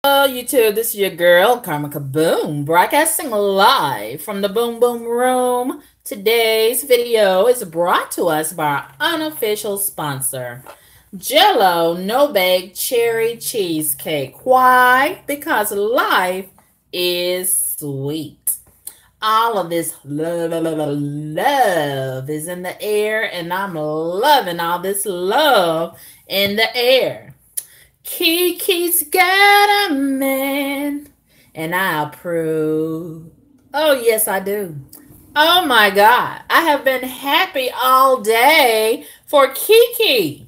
YouTube, this is your girl, Karma Kaboom, broadcasting live from the Boom Boom Room. Today's video is brought to us by our unofficial sponsor, Jello No Bake Cherry Cheesecake. Why? Because life is sweet. All of this love is in the air, and I'm loving all this love in the air. Kiki's got a man, and I approve. Oh, yes, I do. Oh, my God. I have been happy all day for Kiki.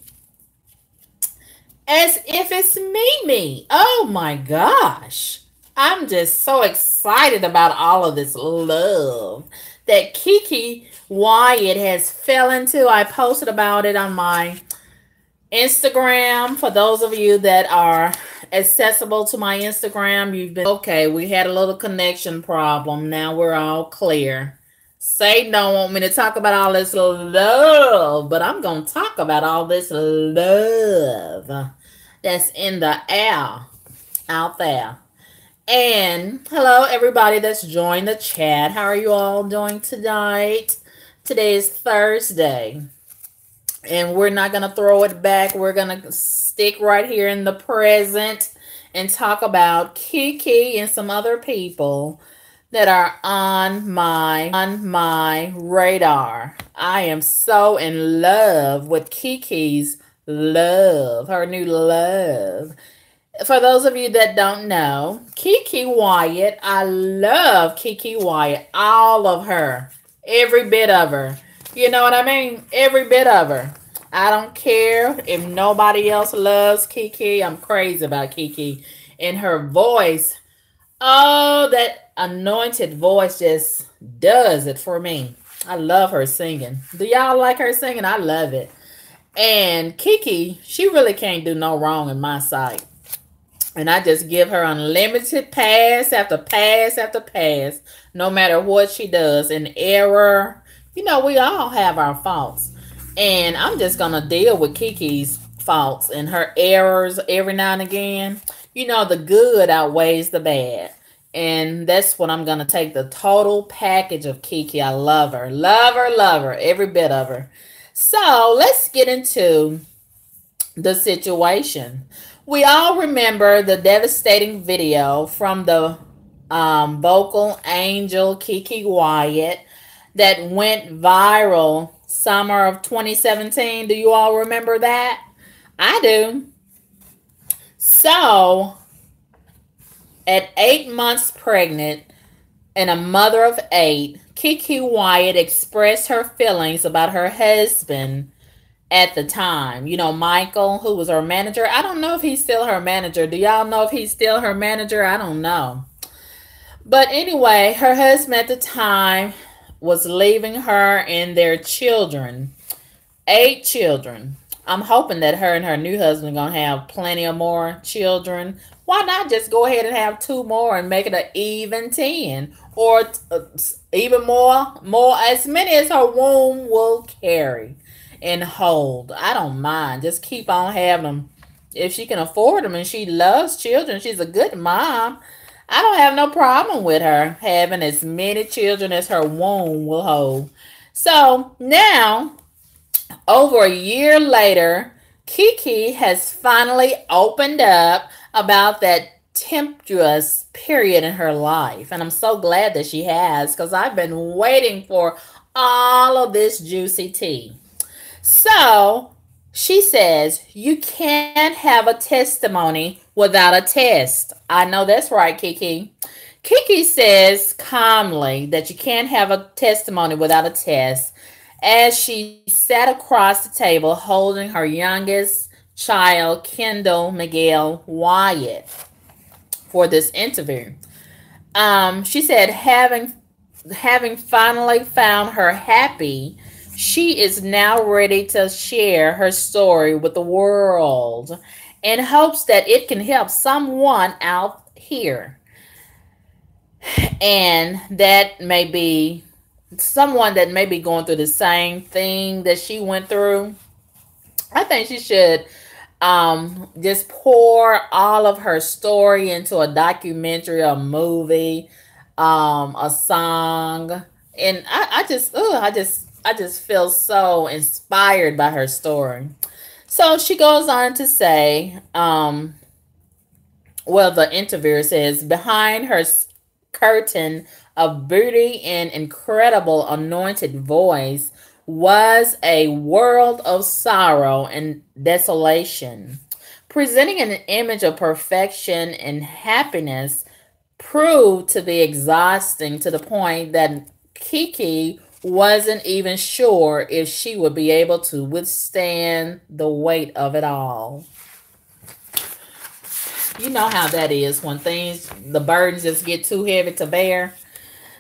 As if it's me. Oh, my gosh. I'm just so excited about all of this love that Kiki Wyatt has fell into. I posted about it on my Instagram. For those of you that are accessible to my Instagram, you've been okay. We had a little connection problem. Now we're all clear. Satan don't want me to talk about all this love, but I'm gonna talk about all this love that's in the air out there. And hello everybody that's joined the chat. How are you all doing tonight? Today is Thursday. And we're not going to throw it back. We're going to stick right here in the present and talk about Kiki and some other people that are on my radar. I am so in love with Kiki's love, her new love. For those of you that don't know, KeKe Wyatt, I love KeKe Wyatt, all of her, every bit of her. You know what I mean? Every bit of her. I don't care if nobody else loves Kiki. I'm crazy about Kiki. And her voice, oh, that anointed voice just does it for me. I love her singing. Do y'all like her singing? I love it. And Kiki, she really can't do no wrong in my sight. And I just give her unlimited pass after pass after pass, no matter what she does. In error, you know, we all have our faults. And I'm just going to deal with Kiki's faults and her errors every now and again. You know, the good outweighs the bad. And that's what I'm going to take, the total package of Kiki. I love her. Love her, love her. Every bit of her. So let's get into the situation. We all remember the devastating video from the vocal angel Kiki Wyatt that went viral summer of 2017. Do you all remember that? I do. So, at 8 months pregnant and a mother of 8, Kiki Wyatt expressed her feelings about her husband at the time. You know, Michael, who was her manager. I don't know if he's still her manager. Do y'all know if he's still her manager? I don't know. But anyway, her husband at the time was leaving her and their children, 8 children. I'm hoping that her and her new husband are going to have plenty of more children. Why not just go ahead and have 2 more and make it an even 10? Or even more, as many as her womb will carry and hold. I don't mind. Just keep on having them. If she can afford them and she loves children, she's a good mom. I don't have no problem with her having as many children as her womb will hold. So now, over a year later, Kiki has finally opened up about that tempestuous period in her life. And I'm so glad that she has, because I've been waiting for all of this juicy tea. So she says, you can't have a testimony without a test. I know that's right, Kiki. Kiki says calmly that you can't have a testimony without a test, as she sat across the table holding her youngest child, Kendall Miguel Wyatt, for this interview. She said, having finally found her happy, she is now ready to share her story with the world in hopes that it can help someone out here. And that may be someone that may be going through the same thing that she went through. I think she should just pour all of her story into a documentary, a movie, a song. And I just feel so inspired by her story. So she goes on to say, well, the interviewer says, behind her curtain of beauty and incredible anointed voice was a world of sorrow and desolation. Presenting an image of perfection and happiness proved to be exhausting to the point that KeKe wasn't even sure if she would be able to withstand the weight of it all. You know how that is when the burdens just get too heavy to bear.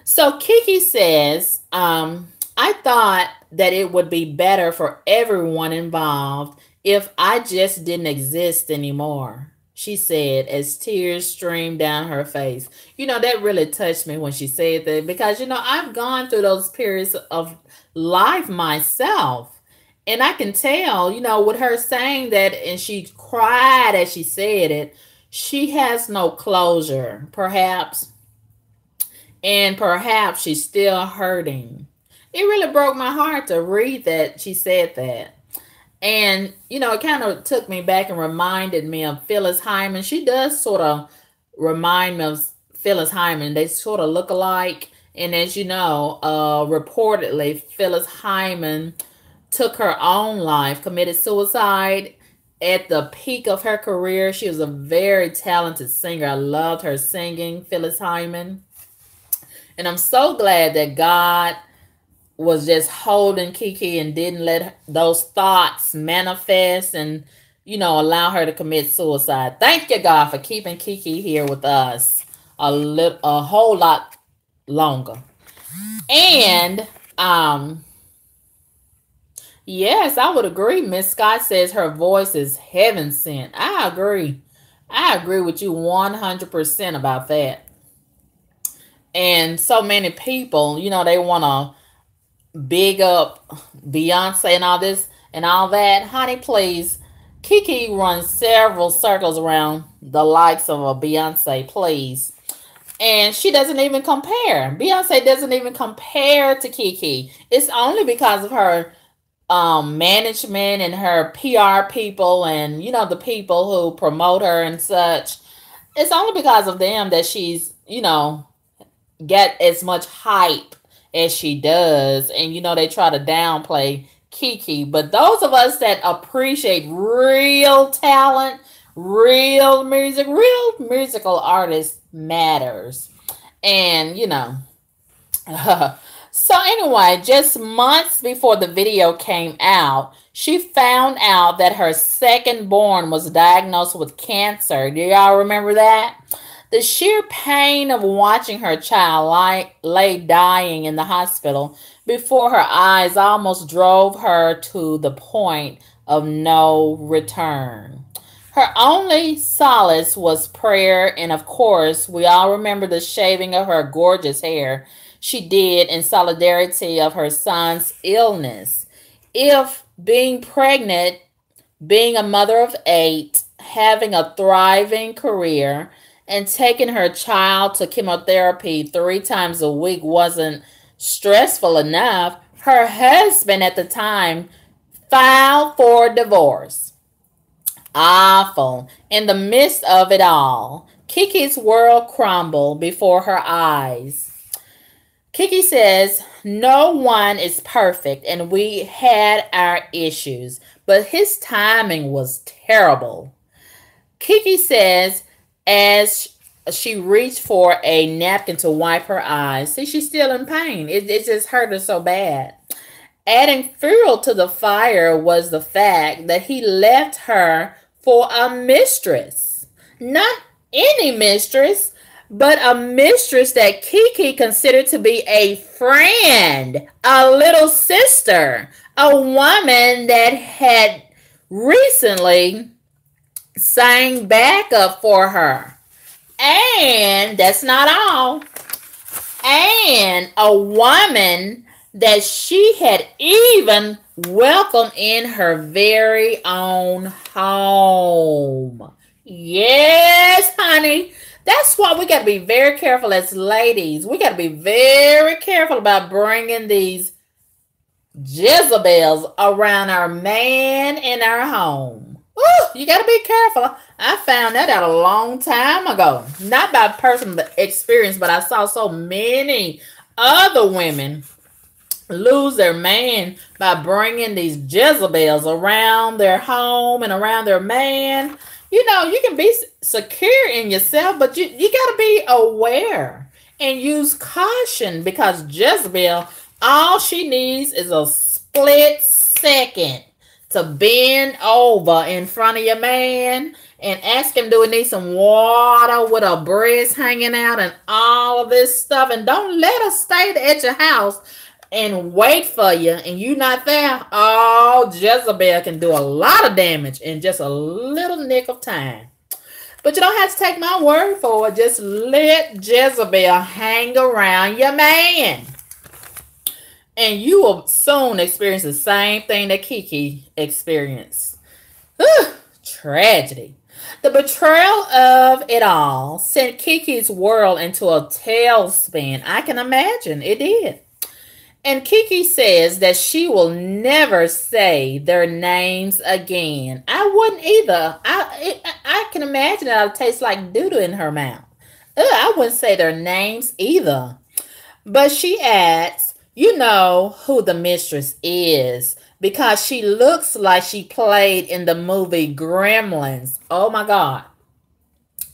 So KeKe says, I thought that it would be better for everyone involved if I just didn't exist anymore, she said as tears streamed down her face. You know, that really touched me when she said that because, you know, I've gone through those periods of life myself. And I can tell, you know, with her saying that and she cried as she said it, she has no closure, perhaps. And perhaps she's still hurting. It really broke my heart to read that she said that. And, you know, it kind of took me back and reminded me of Phyllis Hyman. She does sort of remind me of Phyllis Hyman. They sort of look alike. And as you know, reportedly, Phyllis Hyman took her own life, committed suicide at the peak of her career. She was a very talented singer. I loved her singing, Phyllis Hyman. And I'm so glad that God was just holding KeKe and didn't let those thoughts manifest and, you know, allow her to commit suicide. Thank you, God, for keeping KeKe here with us a whole lot longer. And, yes, I would agree. Miss Scott says her voice is heaven sent. I agree. I agree with you 100% about that. And so many people, you know, they want to big up Beyonce and all this and all that. Honey, please. KeKe runs several circles around the likes of a Beyonce, please. And she doesn't even compare. Beyonce doesn't even compare to KeKe. It's only because of her management and her PR people and, you know, the people who promote her and such. It's only because of them that she's, you know, get as much hype as she does. And, you know, they try to downplay KeKe. But those of us that appreciate real talent, real music, real musical artists matters. And, you know. So anyway, just months before the video came out, she found out that her second born was diagnosed with cancer. Do y'all remember that? The sheer pain of watching her child lay dying in the hospital before her eyes almost drove her to the point of no return. Her only solace was prayer, and of course, we all remember the shaving of her gorgeous hair she did in solidarity of her son's illness. If being pregnant, being a mother of 8, having a thriving career, and taking her child to chemotherapy 3 times a week wasn't stressful enough, her husband at the time filed for divorce. Awful. In the midst of it all, KeKe's world crumbled before her eyes. KeKe says, no one is perfect and we had our issues, but his timing was terrible. KeKe says, as she reached for a napkin to wipe her eyes. See, she's still in pain. It just hurt her so bad. Adding fuel to the fire was the fact that he left her for a mistress. Not any mistress, but a mistress that KeKe considered to be a friend, a little sister, a woman that had recently sang backup for her. And that's not all. And a woman that she had even welcomed in her very own home. Yes, honey. That's why we got to be very careful as ladies. We got to be very careful about bringing these Jezebels around our man in our home. Ooh, you got to be careful. I found that out a long time ago. Not by personal experience, but I saw so many other women lose their man by bringing these Jezebels around their home and around their man. You know, you can be secure in yourself, but you got to be aware and use caution, because Jezebel, all she needs is a split second to bend over in front of your man and ask him, do we need some water with a breast hanging out and all of this stuff. And don't let her stay at your house and wait for you and you not there. Oh, Jezebel can do a lot of damage in just a little nick of time. But you don't have to take my word for it. Just let Jezebel hang around your man, and you will soon experience the same thing that KeKe experienced. Tragedy. The betrayal of it all sent KeKe's world into a tailspin. I can imagine it did. And KeKe says that she will never say their names again. I wouldn't either. I can imagine that it'll taste like doo-doo in her mouth. I wouldn't say their names either. But she adds, you know who the mistress is, because she looks like she played in the movie Gremlins. Oh my God.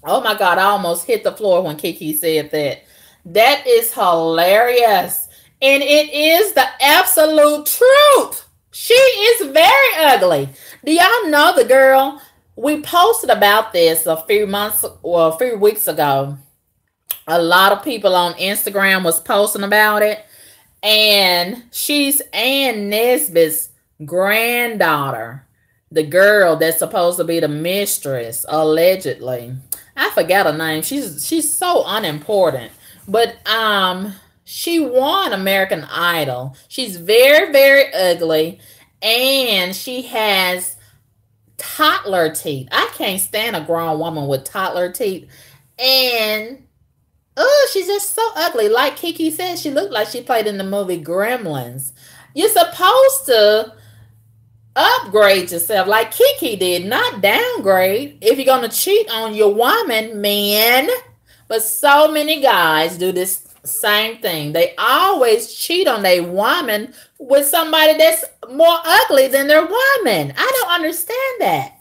Oh my God. I almost hit the floor when KeKe said that. That is hilarious. And it is the absolute truth. She is very ugly. Do y'all know the girl? We posted about this a few weeks ago. A lot of people on Instagram was posting about it. And she's Ann Nesbitt's granddaughter. The girl that's supposed to be the mistress, allegedly. I forgot her name. She's so unimportant. But she won American Idol. She's very, very ugly. And she has toddler teeth. I can't stand a grown woman with toddler teeth. And she's just so ugly. Like KeKe said, she looked like she played in the movie Gremlins. You're supposed to upgrade yourself like KeKe did, not downgrade. If you're going to cheat on your woman, man. But so many guys do this same thing. They always cheat on their woman with somebody that's more ugly than their woman. I don't understand that.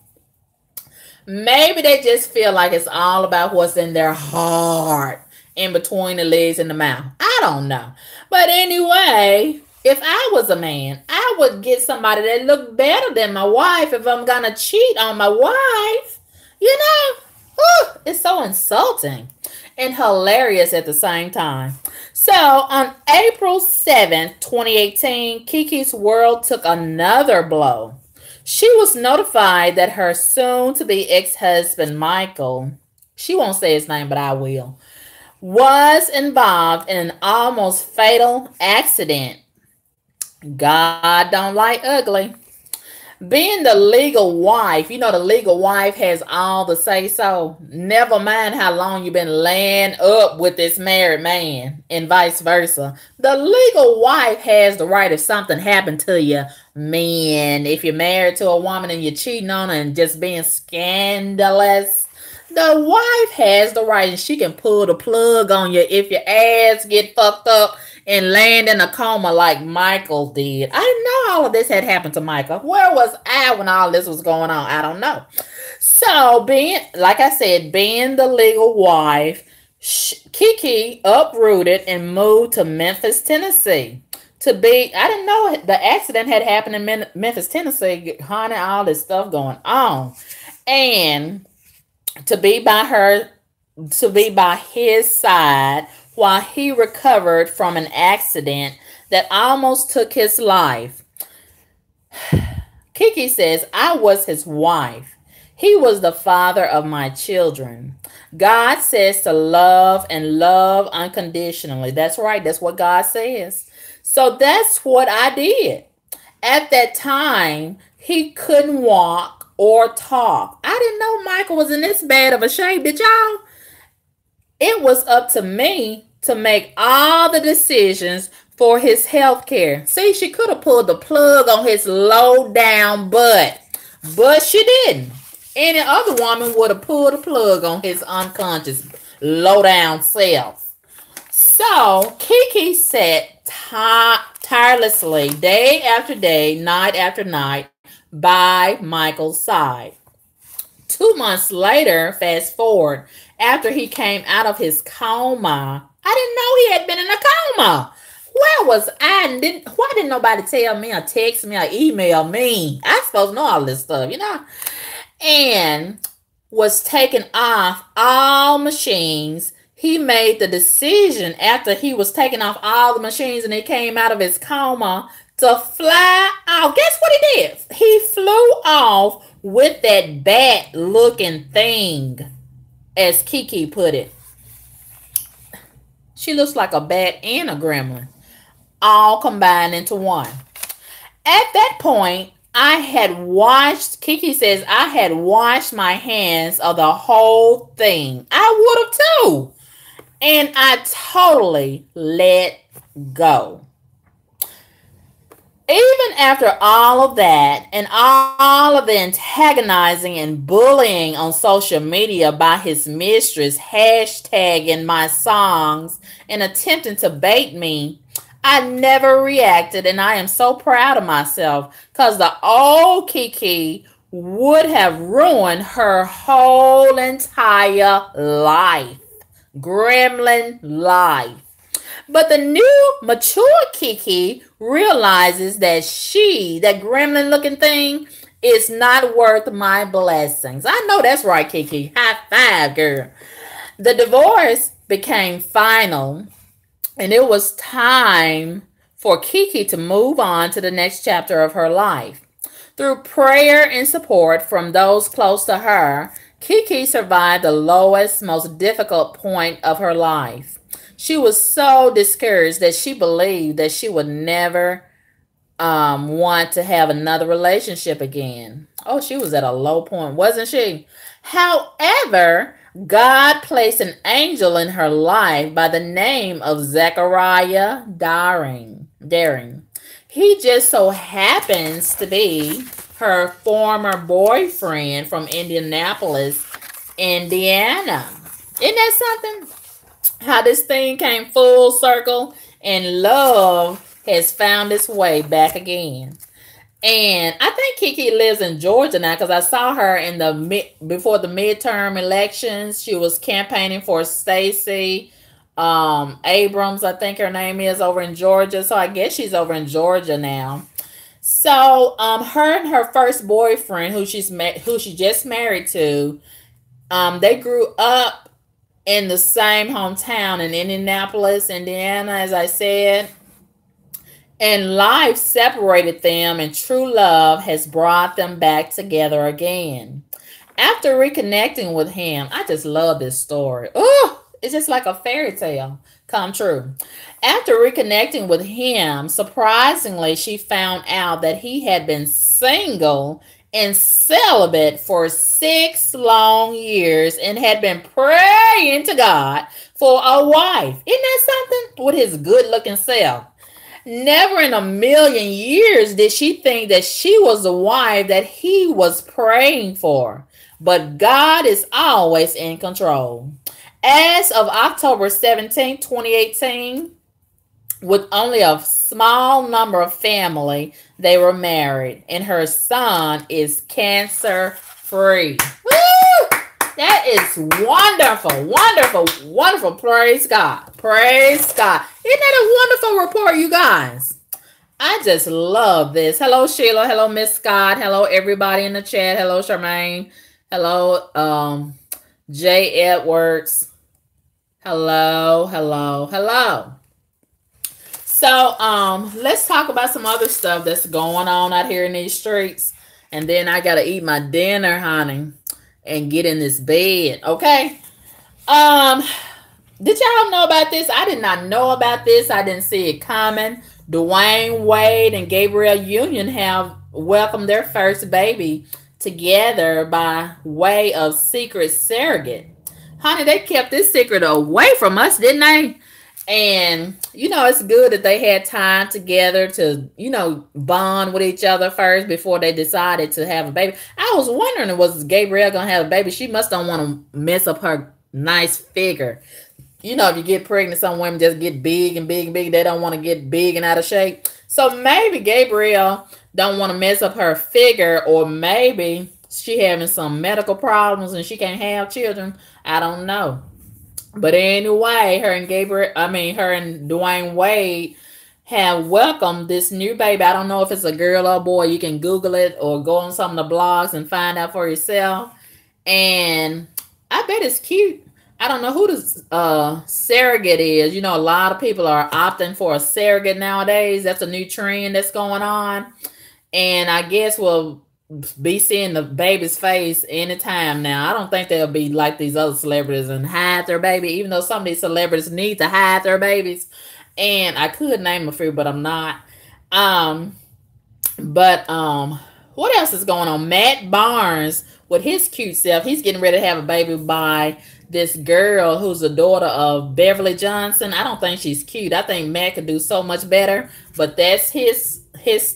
Maybe they just feel like it's all about what's in their heart, in between the legs and the mouth. I don't know. But anyway, if I was a man, I would get somebody that looked better than my wife if I'm going to cheat on my wife. You know, it's so insulting and hilarious at the same time. So on April 7th, 2018, KeKe's world took another blow. She was notified that her soon-to-be ex-husband, Michael, she won't say his name, but I will, was involved in an almost fatal accident. God don't like ugly. Being the legal wife, you know, the legal wife has all the say-so. Never mind how long you've been laying up with this married man and vice versa. The legal wife has the right if something happened to you, man. If you're married to a woman and you're cheating on her and just being scandalous, the wife has the right, and she can pull the plug on you if your ass get fucked up and land in a coma like Michael did. I didn't know all of this had happened to Michael. Where was I when all this was going on? I don't know. So, like I said, being the legal wife, KeKe uprooted and moved to Memphis, Tennessee. I didn't know the accident had happened in Memphis, Tennessee. Honey, all this stuff going on. And to be by his side while he recovered from an accident that almost took his life. KeKe says, I was his wife. He was the father of my children. God says to love and love unconditionally. That's right. That's what God says. So that's what I did. At that time, he couldn't walk or talk. I didn't know Michael was in this bad of a shape. Did y'all? It was up to me to make all the decisions for his health care. See, she could have pulled the plug on his low down butt, but she didn't. Any other woman would have pulled the plug on his unconscious low down self. So KeKe sat tirelessly day after day, night after night by Michael's side. 2 months later, fast forward, after he came out of his coma, I didn't know he had been in a coma. Where was I? And why didn't nobody tell me or text me or email me? I supposed to know all this stuff, And was taken off all machines. He made the decision after he was taking off all the machines and he came out of his coma to fly off. Guess what he did? He flew off with that bat looking thing, as KeKe put it. She looks like a bat and a gremlin, all combined into one. At that point, KeKe says, I had washed my hands of the whole thing. I would have too. And I totally let go. Even after all of that and all of the antagonizing and bullying on social media by his mistress, hashtagging my songs and attempting to bait me, I never reacted, and I am so proud of myself because the old KeKe would have ruined her whole entire life. Gremlin life. But the new mature KeKe realizes that that gremlin looking thing, is not worth my blessings. I know that's right, KeKe. High five, girl. The divorce became final, and it was time for KeKe to move on to the next chapter of her life. Through prayer and support from those close to her, KeKe survived the lowest, most difficult point of her life. She was so discouraged that she believed that she would never want to have another relationship again. Oh, she was at a low point, wasn't she? However, God placed an angel in her life by the name of Zechariah Daring. He just so happens to be her former boyfriend from Indianapolis, Indiana. Isn't that something? How this thing came full circle and love has found its way back again. And I think KeKe lives in Georgia now because I saw her in before the midterm elections. She was campaigning for Stacey Abrams, I think her name is, over in Georgia. So I guess she's over in Georgia now. So her and her first boyfriend, who she just married to, they grew up in the same hometown in Indianapolis, Indiana, as I said. And life separated them, and true love has brought them back together again. After reconnecting with him, I just love this story. Oh, it's just like a fairy tale come true. After reconnecting with him, surprisingly, she found out that he had been single and celibate for 6 long years and had been praying to God for a wife. Isn't that something? With his good-looking self. Never in a million years did she think that she was the wife that he was praying for. But God is always in control. As of October 17, 2018, with only a small number of family, they were married. And her son is cancer-free. Woo! That is wonderful, wonderful, wonderful. Praise God. Praise God. Isn't that a wonderful report, you guys? I just love this. Hello, Sheila. Hello, Miss Scott. Hello, everybody in the chat. Hello, Charmaine. Hello, Jay Edwards. Hello, hello, hello. So, let's talk about some other stuff that's going on out here in these streets. And then I got to eat my dinner, honey, and get in this bed, okay? Um, did y'all know about this? I did not know about this. I didn't see it coming. Dwayne Wade and Gabrielle Union have welcomed their first baby together by way of secret surrogate. Honey, they kept this secret away from us, didn't they? And it's good that they had time together to, bond with each other first before they decided to have a baby. I was wondering, was Gabrielle gonna have a baby? She must don't want to mess up her nice figure. If you get pregnant, some women just get big and big and big. They don't want to get big and out of shape. So maybe Gabrielle don't want to mess up her figure, or maybe she having some medical problems and she can't have children. I don't know. But anyway, her and Dwayne Wade have welcomed this new baby. I don't know if it's a girl or a boy. You can Google it or go on some of the blogs and find out for yourself. And I bet it's cute. I don't know who the surrogate is. A lot of people are opting for a surrogate nowadays. That's a new trend that's going on. And I guess we'll be seeing the baby's face anytime now. I don't think they'll be like these other celebrities and hide their baby, even though some of these celebrities need to hide their babies. And I could name a few, but I'm not. What else is going on? Matt Barnes with his cute self. He's getting ready to have a baby by this girl who's the daughter of Beverly Johnson. I don't think she's cute. I think Matt could do so much better, but that's his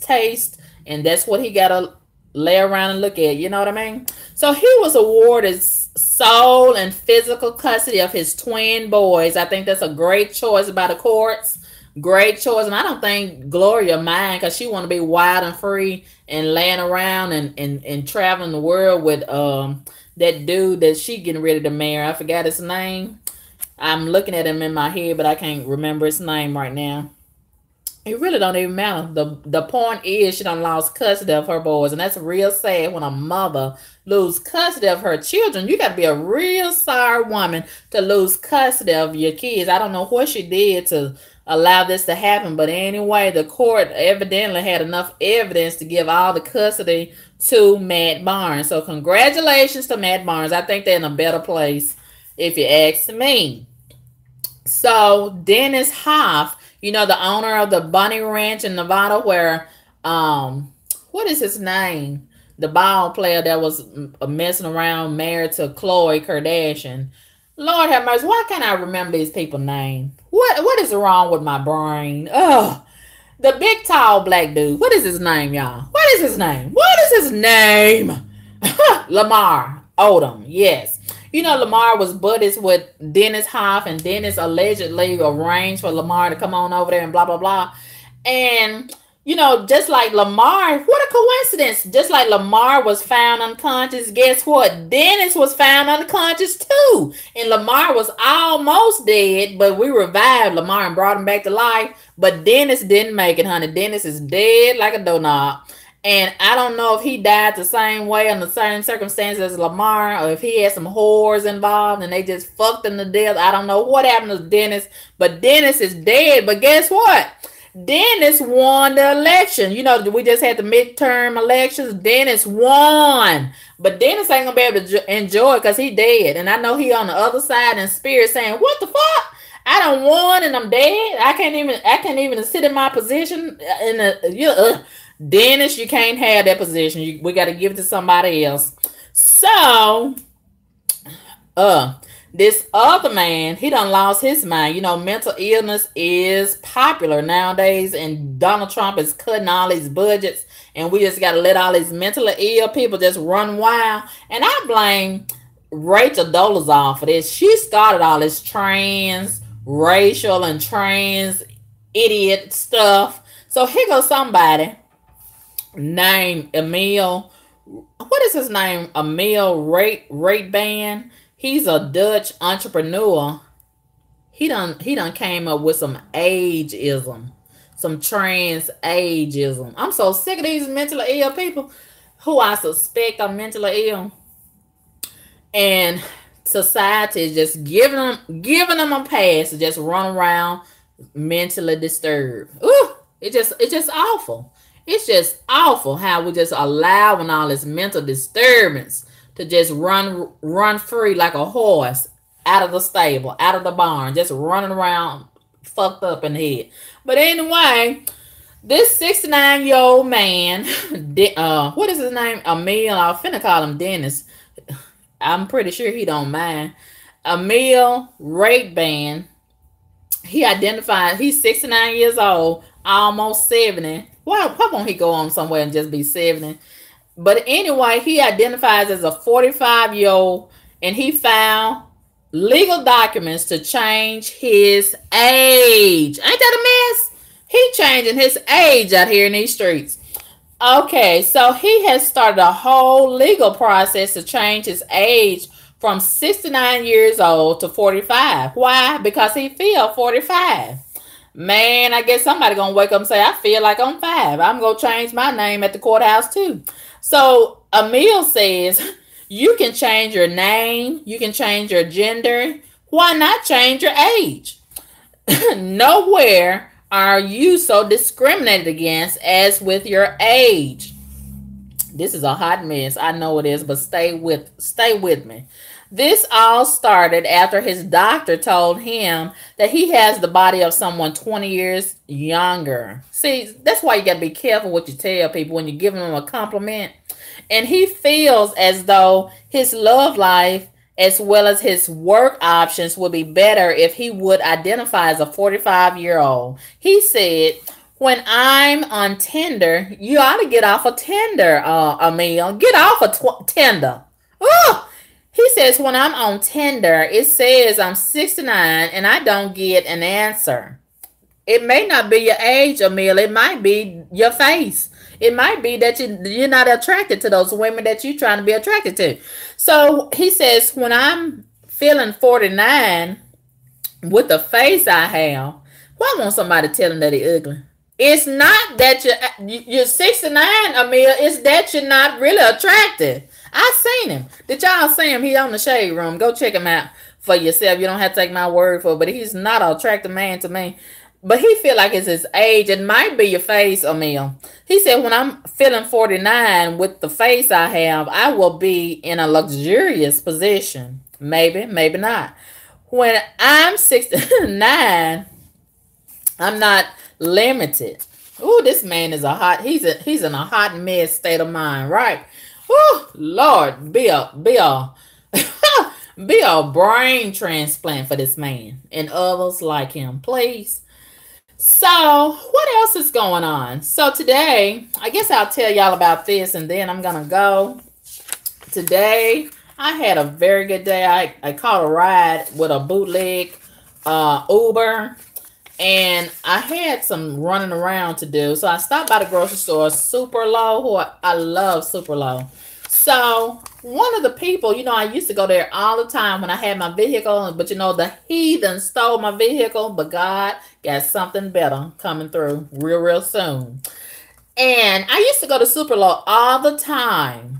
taste, and that's what he got to lay around and look at. You know what I mean? So he was awarded sole and physical custody of his twin boys. I think that's a great choice by the courts. Great choice. And I don't think Gloria mind, because she want to be wild and free and laying around and traveling the world with that dude that she getting ready to marry. I forgot his name. I'm looking at him in my head, but I can't remember his name right now. It really don't even matter. The point is she done lost custody of her boys, and that's real sad when a mother lose custody of her children. You got to be a real sorry woman to lose custody of your kids. I don't know what she did to allow this to happen, but anyway, the court evidently had enough evidence to give all the custody to Matt Barnes. So congratulations to Matt Barnes. I think they're in a better place, if you ask me. So Dennis Hoff, the owner of the Bunny Ranch in Nevada, where what is his name? The ball player that was messing around, married to Khloe Kardashian. Lord have mercy. Why can't I remember these people's names? What is wrong with my brain? Oh, the big tall black dude. What is his name, y'all? What is his name? Lamar Odom. Yes. Lamar was buddies with Dennis Hoff, and Dennis allegedly arranged for Lamar to come on over there and blah, blah, blah. And, just like Lamar, what a coincidence. Just like Lamar was found unconscious, guess what? Dennis was found unconscious too. And Lamar was almost dead, but we revived Lamar and brought him back to life. But Dennis didn't make it, honey. Dennis is dead like a doorknob. And I don't know if he died the same way under the same circumstances as Lamar, or if he had some whores involved and they just fucked him to death. I don't know what happened to Dennis, but Dennis is dead. But guess what? Dennis won the election. We just had the midterm elections. Dennis won. But Dennis ain't going to be able to enjoy it because he dead. And I know he on the other side in spirit saying, what the fuck? I done won and I'm dead. I can't even sit in my position. Dennis, you can't have that position. We got to give it to somebody else. So, this other man, he done lost his mind. Mental illness is popular nowadays, and Donald Trump is cutting all these budgets, and we just got to let all these mentally ill people just run wild. And I blame Rachel Dolezal for this. She started all this trans, racial, and trans idiot stuff. So here goes somebody named Emil. What is his name? Emil Rateban. He's a Dutch entrepreneur. He done came up with some ageism, some trans ageism. I'm so sick of these mentally ill people who I suspect are mentally ill, and society is just giving them a pass to just run around mentally disturbed. Ooh, it's just awful. It's just awful how we just allowing all this mental disturbance to just run free like a horse out of the stable, out of the barn, just running around fucked up in the head. But anyway, this 69-year-old man, what is his name? Emil. I'm finna call him Dennis. I'm pretty sure he don't mind. Emil Rateban. He identified, he's 69 years old, almost 70. Why won't he go on somewhere and just be 70? But anyway, he identifies as a 45-year-old, and he found legal documents to change his age. Ain't that a mess? He changing his age out here in these streets. Okay, so he has started a whole legal process to change his age from 69 years old to 45. Why? Because he feel 45. Man, I guess somebody gonna wake up and say, I feel like I'm 5. I'm gonna change my name at the courthouse too. So Emil says, you can change your name, you can change your gender. Why not change your age? Nowhere are you so discriminated against as with your age. This is a hot mess. I know it is, but stay with me. This all started after his doctor told him that he has the body of someone 20 years younger. See, that's why you got to be careful what you tell people when you're giving them a compliment. And he feels as though his love life as well as his work options would be better if he would identify as a 45-year-old. He said, when I'm on Tinder, you ought to get off of Tinder, Emil. Get off of Tinder. Oh! He says, when I'm on Tinder, it says I'm 69 and I don't get an answer. It may not be your age, Emil. It might be your face. It might be that you're not attracted to those women that you're trying to be attracted to. So he says, when I'm feeling 49 with the face I have, why won't somebody tell him that he's ugly? It's not that you're 69, Emil. It's that you're not really attractive. I seen him. Did y'all see him? He on the Shade Room. Go check him out for yourself. You don't have to take my word for it, but he's not an attractive man to me. But he feel like it's his age. It might be your face, Emil. He said, when I'm feeling 49 with the face I have, I will be in a luxurious position. Maybe, maybe not. When I'm 69, I'm not limited. Ooh, this man is he's in a hot mess state of mind, right? Ooh, Lord, be a brain transplant for this man and others like him, please. So, what else is going on? So today, I guess I'll tell y'all about this and then I'm gonna go. Today, I had a very good day. I caught a ride with a bootleg Uber. And I had some running around to do. So I stopped by the grocery store, Super Low, who I love Super Low. So one of the people, you know, I used to go there all the time when I had my vehicle. But, you know, the heathen stole my vehicle. But God got something better coming through real, real soon. And I used to go to Super Low all the time.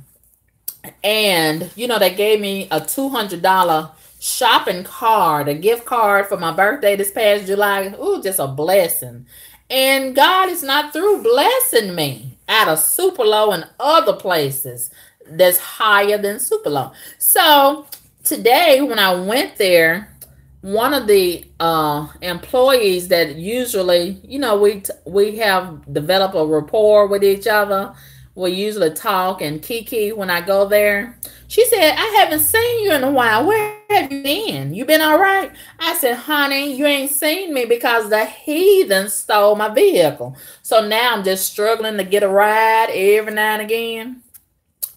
And, you know, they gave me a $200 shopping card, a gift card for my birthday this past July. Ooh, just a blessing. And God is not through blessing me out of Super Low and other places that's higher than Super Low. So today when I went there, one of the employees that usually, you know, we have developed a rapport with each other. We usually talk and Kiki when I go there. She said, I haven't seen you in a while. Where have you been? You been all right? I said, honey, you ain't seen me because the heathen stole my vehicle. So now I'm just struggling to get a ride every now and again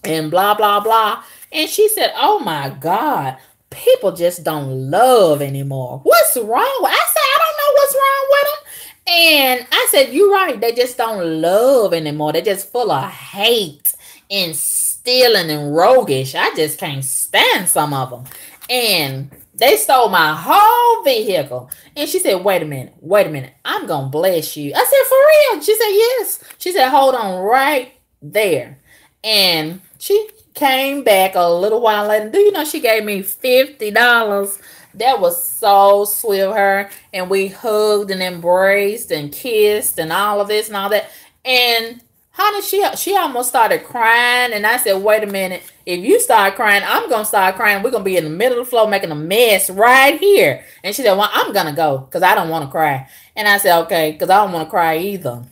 and blah, blah, blah. And she said, oh my God, people just don't love anymore. What's wrong? I said, I don't know what's wrong with them. And I said, you're right. They just don't love anymore. They're just full of hate and stealing and roguish. I just can't stand some of them. And they stole my whole vehicle. And she said, wait a minute. I'm going to bless you. I said, for real? She said, yes. She said, hold on right there. And she came back a little while later. Do you know she gave me $50? That was so sweet of her. And we hugged and embraced and kissed and all of this and all that. And Honey, she almost started crying, and I said, "Wait a minute! If you start crying, I'm gonna start crying. We're gonna be in the middle of the floor making a mess right here." And she said, "Well, I'm gonna go because I don't want to cry." And I said, "Okay," because I don't want to cry either.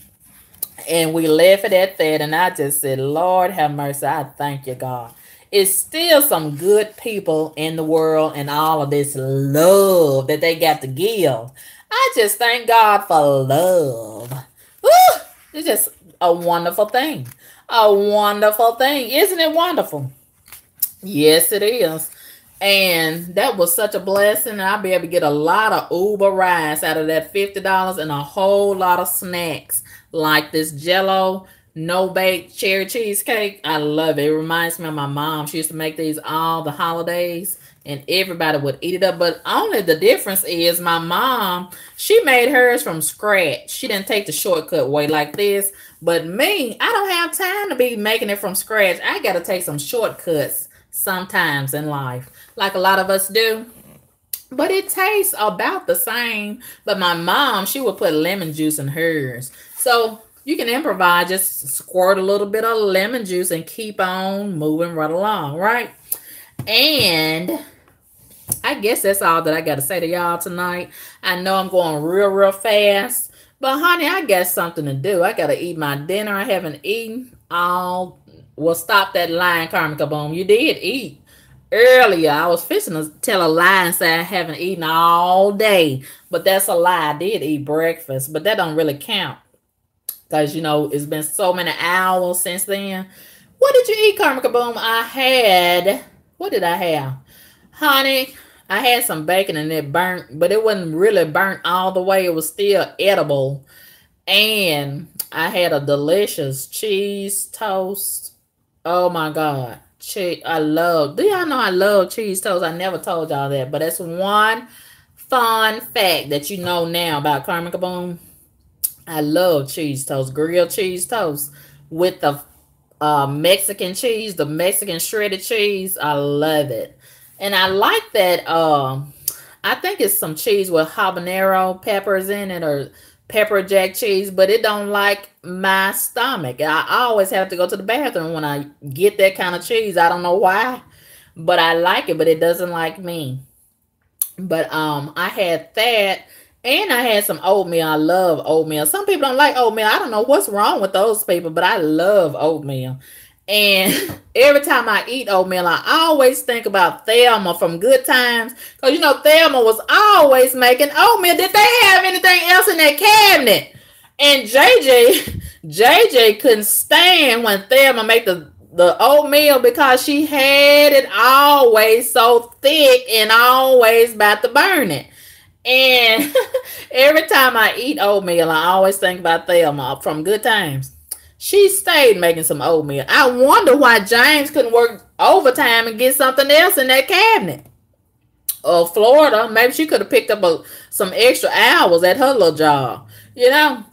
And we left it at that. And I just said, "Lord have mercy. I thank you, God. It's still some good people in the world, and all of this love that they got to give. I just thank God for love. Woo! It's just a wonderful thing. A wonderful thing. Isn't it wonderful? Yes, it is. And that was such a blessing. I'll be able to get a lot of Uber rides out of that $50 and a whole lot of snacks like this Jello no bake cherry cheesecake. I love it. It reminds me of my mom. She used to make these all the holidays and everybody would eat it up. But only the difference is my mom, she made hers from scratch. She didn't take the shortcut way like this. But me, I don't have time to be making it from scratch. I got to take some shortcuts sometimes in life, like a lot of us do. But it tastes about the same. But my mom, she would put lemon juice in hers. So you can improvise, just squirt a little bit of lemon juice and keep on moving right along, right? And I guess that's all that I got to say to y'all tonight. I know I'm going real fast. But honey, I got something to do. I got to eat my dinner. I haven't eaten all. Well, stop that line, Carmen Kaboom. You did eat earlier. I was fixing to tell a lie and say I haven't eaten all day. But that's a lie. I did eat breakfast. But that don't really count. Because, you know, it's been so many hours since then. What did you eat, Carmen Kaboom? What did I have? Honey, I had some bacon and it burnt. But it wasn't really burnt all the way. It was still edible. And I had a delicious cheese toast. Oh my God. Do y'all know I love cheese toast? I never told y'all that. But that's one fun fact that you know now about Carmen Kaboom. I love cheese toast, grilled cheese toast with the Mexican cheese, the Mexican shredded cheese. I love it. And I like that. I think it's some cheese with habanero peppers in it or pepper jack cheese, but it don't like my stomach. I always have to go to the bathroom when I get that kind of cheese. I don't know why, but I like it, but it doesn't like me. But I had that. And I had some oatmeal. I love oatmeal. Some people don't like oatmeal. I don't know what's wrong with those people, but I love oatmeal. And every time I eat oatmeal, I always think about Thelma from Good Times. Because, you know, Thelma was always making oatmeal. Did they have anything else in that cabinet? And JJ couldn't stand when Thelma made the oatmeal because she had it always so thick and always about to burn it. And every time I eat oatmeal, I always think about Thelma from Good Times. She stayed making some oatmeal. I wonder why James couldn't work overtime and get something else in that cabinet. Or Florida, maybe she could have picked up some extra hours at her little job, you know.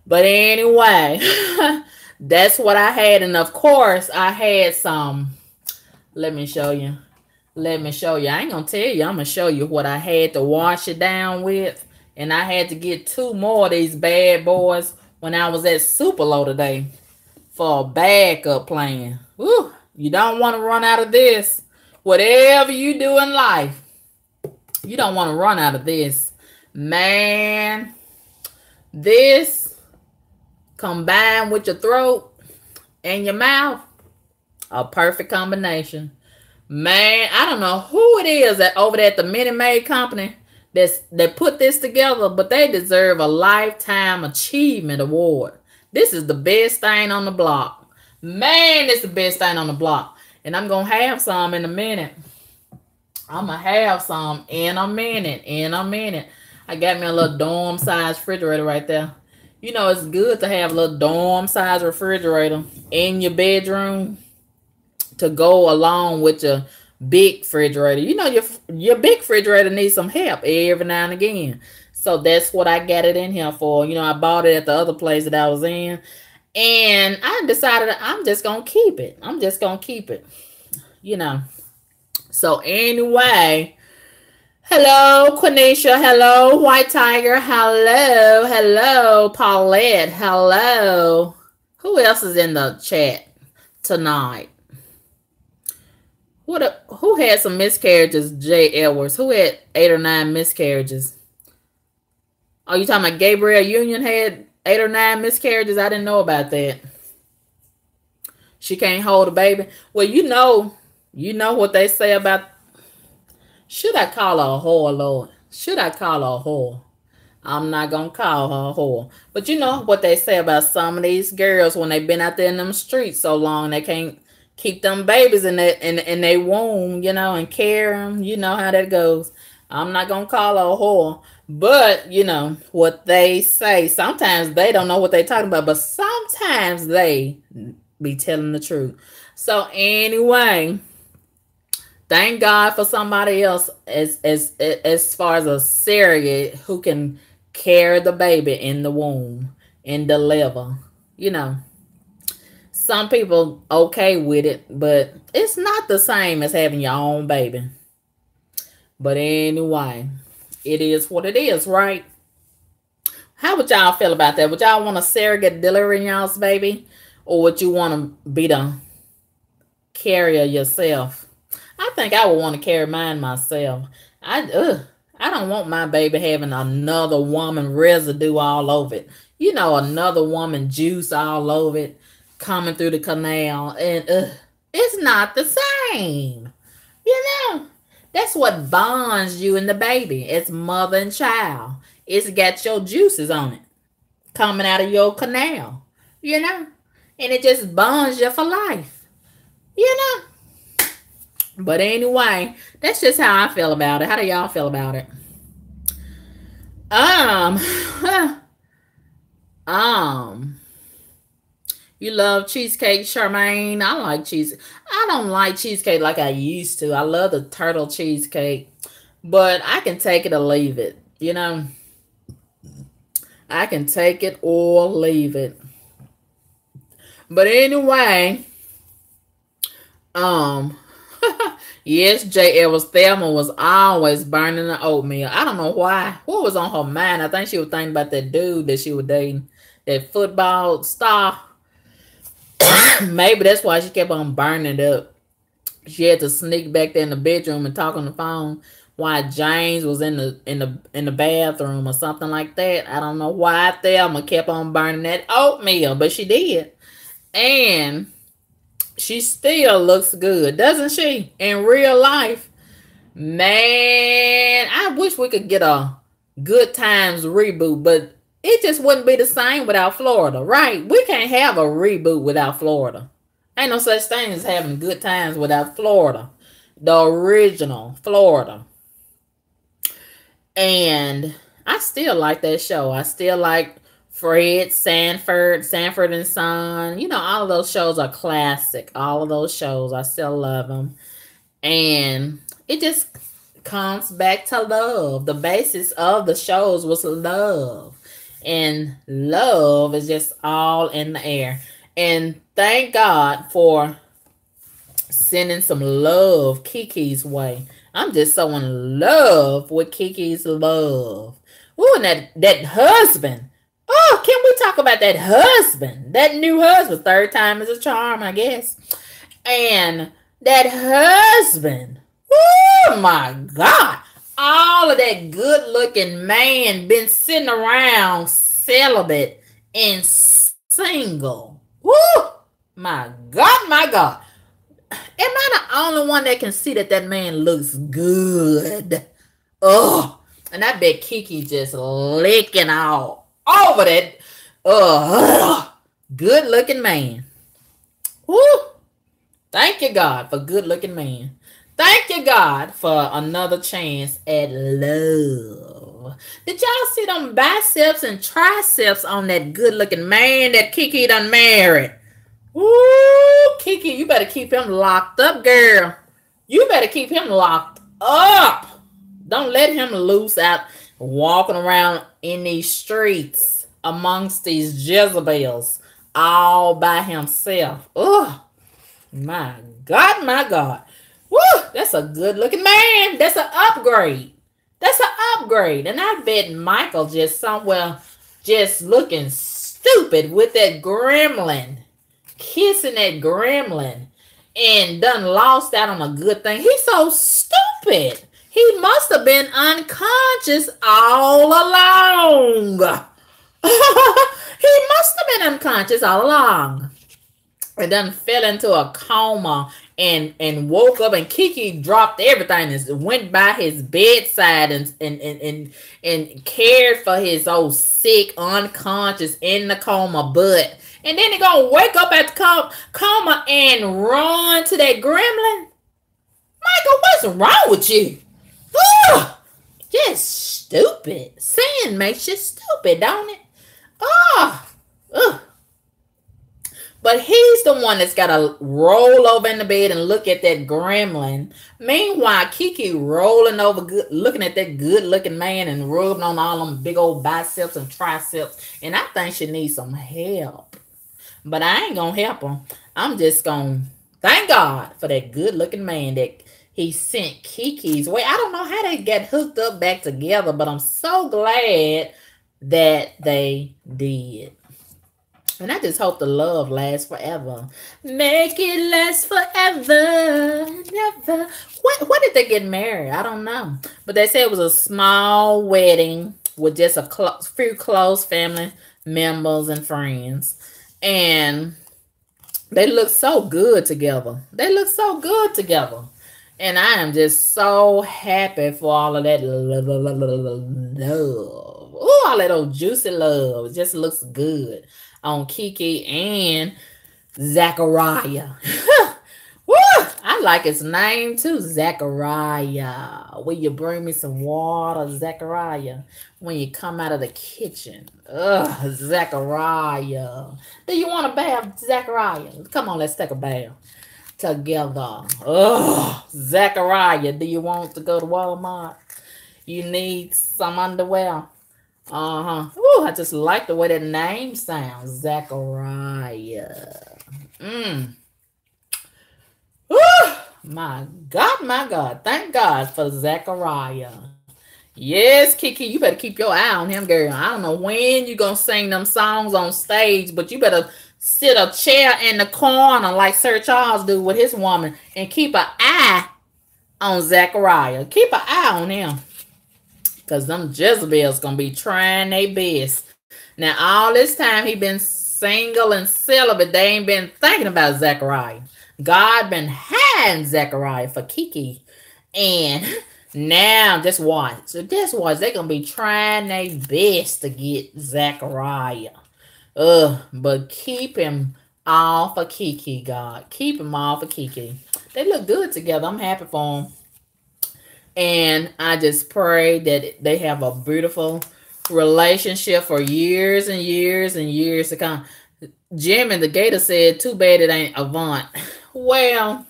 But anyway, that's what I had. And of course, I had some. Let me show you. Let me show you. I ain't going to tell you. I'm going to show you what I had to wash it down with. And I had to get 2 more of these bad boys when I was at Supalo today for a backup plan. Woo, you don't want to run out of this. Whatever you do in life, you don't want to run out of this. Man, this combined with your throat and your mouth, a perfect combination. Man, I don't know who it is that over there at the Minute Maid Company that put this together, but they deserve a Lifetime Achievement Award. This is the best thing on the block. Man, it's the best thing on the block. And I'm going to have some in a minute. I'm going to have some in a minute. I got me a little dorm-sized refrigerator right there. You know, it's good to have a little dorm-sized refrigerator in your bedroom to go along with your big refrigerator. You know, your big refrigerator needs some help every now and again. So that's what I got it in here for. You know, I bought it at the other place that I was in. And I decided I'm just going to keep it. I'm just going to keep it. You know. So anyway, hello, Quenisha. Hello, White Tiger. Hello, Paulette. Hello. Who else is in the chat tonight? Who had some miscarriages? Jay Edwards. Who had 8 or 9 miscarriages? Oh, you talking about Gabrielle Union had 8 or 9 miscarriages? I didn't know about that. She can't hold a baby. Well, you know what they say about. Should I call her a whore, Lord? Should I call her a whore? I'm not gonna call her a whore. But you know what they say about some of these girls when they've been out there in them streets so long they can't keep them babies in their womb, you know, and carry them. You know how that goes. I'm not gonna call her a whore. But you know what they say. Sometimes they don't know what they're talking about, but sometimes they be telling the truth. So anyway, thank God for somebody else as far as a surrogate who can carry the baby in the womb and deliver. You know, some people okay with it, but it's not the same as having your own baby. But anyway, it is what it is, right? How would y'all feel about that? Would y'all want a surrogate delivering y'all's baby? Or would you want to be the carrier yourself? I think I would want to carry mine myself. I don't want my baby having another woman residue all over it. You know, another woman juice all over it coming through the canal. And it's not the same. You know, that's what bonds you and the baby. It's mother and child. It's got your juices on it coming out of your canal. You know, and it just bonds you for life. You know. But anyway, that's just how I feel about it. How do y'all feel about it? You love cheesecake, Charmaine? I like cheese. I don't like cheesecake like I used to. I love the turtle cheesecake, but I can take it or leave it. You know, I can take it or leave it. But anyway, yes, J. Edwards Thelma was always burning the oatmeal. I don't know why. What was on her mind? I think she was thinking about that dude that she was dating, that football star. Maybe that's why she kept on burning it up. She had to sneak back there in the bedroom and talk on the phone while James was in the bathroom or something like that. I don't know why Thelma kept on burning that oatmeal, but she did. And she still looks good, doesn't she? In real life. Man, I wish we could get a Good Times reboot, but it just wouldn't be the same without Florida, right? We can't have a reboot without Florida. Ain't no such thing as having Good Times without Florida. The original Florida. And I still like that show. I still like Fred Sanford and Son. You know, all of those shows are classic. All of those shows, I still love them. And it just comes back to love. The basis of the shows was love. And love is just all in the air. And thank God for sending some love Kiki's way. I'm just so in love with Kiki's love. Ooh, and that husband. Oh, can we talk about that husband? That new husband. Third time is a charm, I guess. And that husband. Oh, my God. All of that good-looking man been sitting around celibate and single. Woo! My God, my God. Am I the only one that can see that man looks good? Oh, and I bet Kiki just licking all over that good-looking man. Woo! Thank you, God, for good-looking man. Thank you, God, for another chance at love. Did y'all see them biceps and triceps on that good-looking man that Kiki done married? Ooh, Kiki, you better keep him locked up, girl. You better keep him locked up. Don't let him loose out walking around in these streets amongst these Jezebels all by himself. Oh, my God, my God. Woo, that's a good-looking man. That's an upgrade. That's an upgrade. And I bet Michael just somewhere just looking stupid stupid with that gremlin, kissing that gremlin, and done lost out on a good thing. He's so stupid. He must have been unconscious all along. He must have been unconscious all along. And then fell into a coma and woke up, and Kiki dropped everything and went by his bedside and cared for his old sick, unconscious, in the coma butt. And then he gonna wake up at the coma and run to that gremlin. Michael, what's wrong with you? Ugh, just stupid. Sin makes you stupid, don't it? Oh, ugh. But he's the one that's got to roll over in the bed and look at that gremlin. Meanwhile, Kiki rolling over, looking at that good-looking man and rubbing on all them big old biceps and triceps. And I think she needs some help. But I ain't going to help her. I'm just going to thank God for that good-looking man that he sent Kiki's way. I don't know how they got hooked up back together, but I'm so glad that they did. And I just hope the love lasts forever. Make it last forever. Never. What did they get married? I don't know. But they said it was a small wedding with just a few close family members and friends. And they look so good together. They look so good together. And I am just so happy for all of that love. Oh, all that old juicy love. It just looks good on Kiki and Zachariah. Woo! I like his name too, Zachariah. Will you bring me some water, Zachariah, when you come out of the kitchen? Ugh, Zachariah. Do you want a bath, Zachariah? Come on, let's take a bath together. Ugh, Zachariah, do you want to go to Walmart? You need some underwear? Ooh, I just like the way that name sounds. Zachariah. Ooh, my God. Thank God for Zachariah. Yes, Kiki, you better keep your eye on him, girl. I don't know when you're going to sing them songs on stage, but you better sit a chair in the corner like Sir Charles do with his woman and keep an eye on Zachariah. Keep an eye on him. Because them Jezebels going to be trying their best. Now, all this time he been single and celibate. They ain't been thinking about Zachariah. God been hiding Zachariah for Kiki. And now, just watch. So just watch. They're going to be trying their best to get Zachariah. But keep him all for Kiki, God. Keep him all for Kiki. They look good together. I'm happy for them. And I just pray that they have a beautiful relationship for years and years and years to come. Jim and the Gator said, too bad it ain't Avant. Well,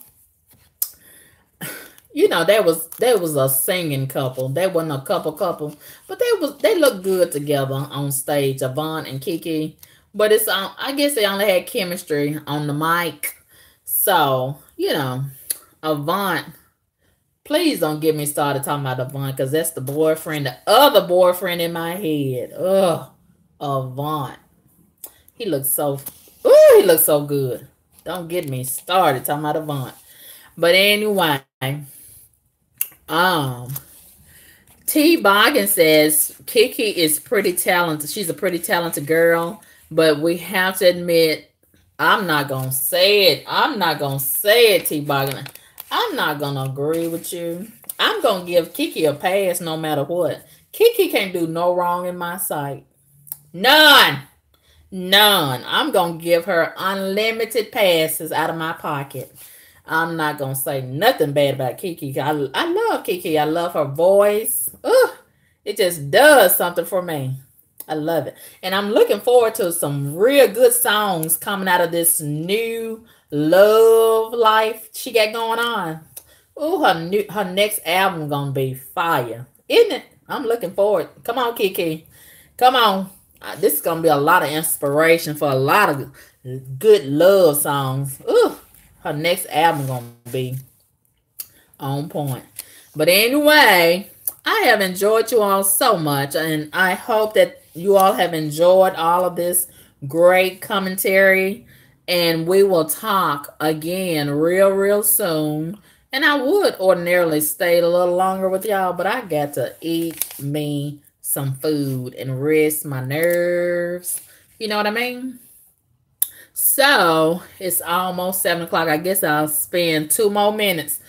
you know, there was a singing couple. They wasn't a couple, but they look good together on stage, Avant and Kiki. But it's I guess they only had chemistry on the mic. So, you know, Avant. Please don't get me started talking about Avant, because that's the boyfriend, the other boyfriend in my head. Ugh, Avant. He looks so good. Don't get me started talking about Avant. But anyway, T. Boggin says Kiki is pretty talented. She's a pretty talented girl, but we have to admit, I'm not gonna say it, T. Boggin. I'm not going to agree with you. I'm going to give Kiki a pass no matter what. Kiki can't do no wrong in my sight. None. I'm going to give her unlimited passes out of my pocket. I'm not going to say nothing bad about Kiki. I love Kiki. I love her voice. Ugh, it just does something for me. I love it. And I'm looking forward to some real good songs coming out of this new love life she got going on. Oh, her next album gonna be fire, isn't it? I'm looking forward. Come on, Kiki. Come on. This is gonna be a lot of inspiration for a lot of good love songs. Ooh, her next album gonna be on point. But anyway, I have enjoyed you all so much, and I hope that you all have enjoyed all of this great commentary. And we will talk again real soon. And I would ordinarily stay a little longer with y'all, but I got to eat me some food and rest my nerves. You know what I mean? So it's almost 7 o'clock. I guess I'll spend 2 more minutes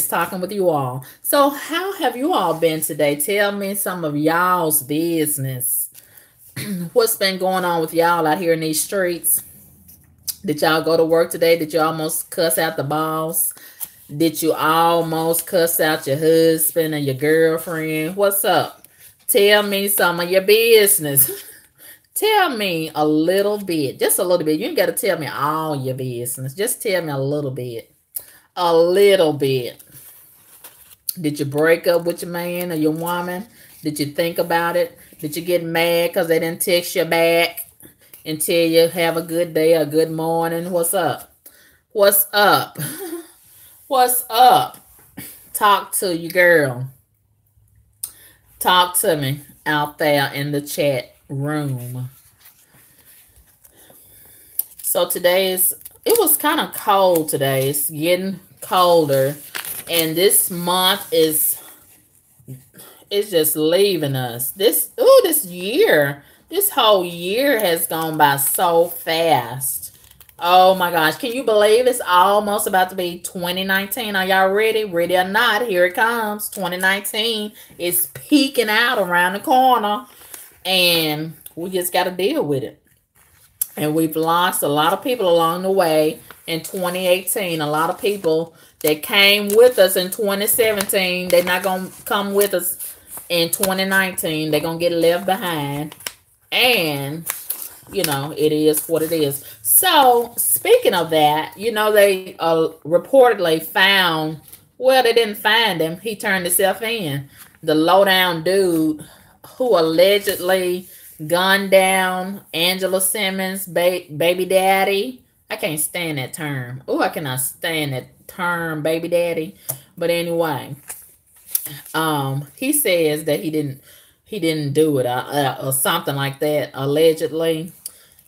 talking with you all. So how have you all been today? Tell me some of y'all's business. What's been going on with y'all out here in these streets? Did y'all go to work today? Did you almost cuss out the boss? Did you almost cuss out your husband and your girlfriend? What's up? Tell me some of your business. Tell me a little bit. Just a little bit. You ain't got to tell me all your business. Just tell me a little bit. A little bit. Did you break up with your man or your woman? Did you think about it? Did you get mad because they didn't text you back and tell you have a good day or good morning? What's up? What's up? What's up? Talk to you, girl. Talk to me out there in the chat room. So it was kind of cold today. It's getting colder. And this month is just leaving us. This whole year has gone by so fast. Oh my gosh. Can you believe it's almost about to be 2019? Are y'all ready? Ready or not, here it comes. 2019 is peeking out around the corner. And we just got to deal with it. And we've lost a lot of people along the way in 2018. A lot of people that came with us in 2017, they're not going to come with us in 2019. They're going to get left behind. And, you know, it is what it is. So, speaking of that, you know, they reportedly found, well, they didn't find him. He turned himself in. The low-down dude who allegedly gunned down Angela Simmons' baby daddy. I can't stand that term. Oh, I cannot stand that term, baby daddy. But anyway, he says that he didn't do it or something like that, allegedly.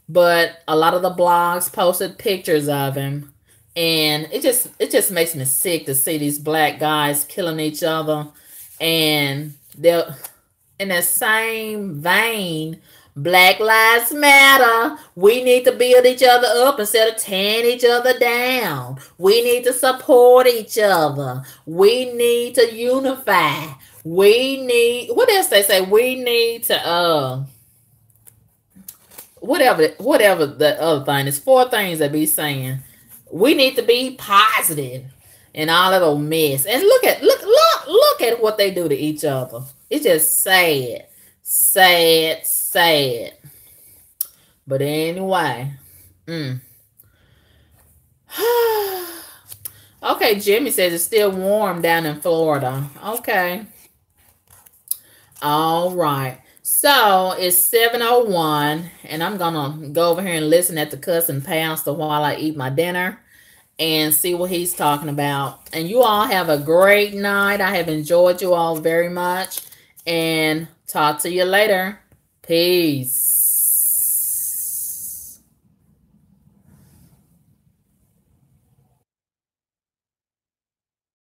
But a lot of the blogs posted pictures of him, and it just makes me sick to see these black guys killing each other. And they're in the same vein. Black Lives Matter. We need to build each other up instead of tearing each other down. We need to support each other. We need to unify. We need, what else they say? We need to whatever the other thing is. 4 things they be saying. We need to be positive and all that old mess. And look at what they do to each other. It's just sad. Sad. But anyway. Okay, Jimmy says it's still warm down in Florida. Okay. All right. So it's 7:01, and I'm gonna go over here and listen at the cussing pastor while I eat my dinner and see what he's talking about. And you all have a great night. I have enjoyed you all very much. And talk to you later. Peace.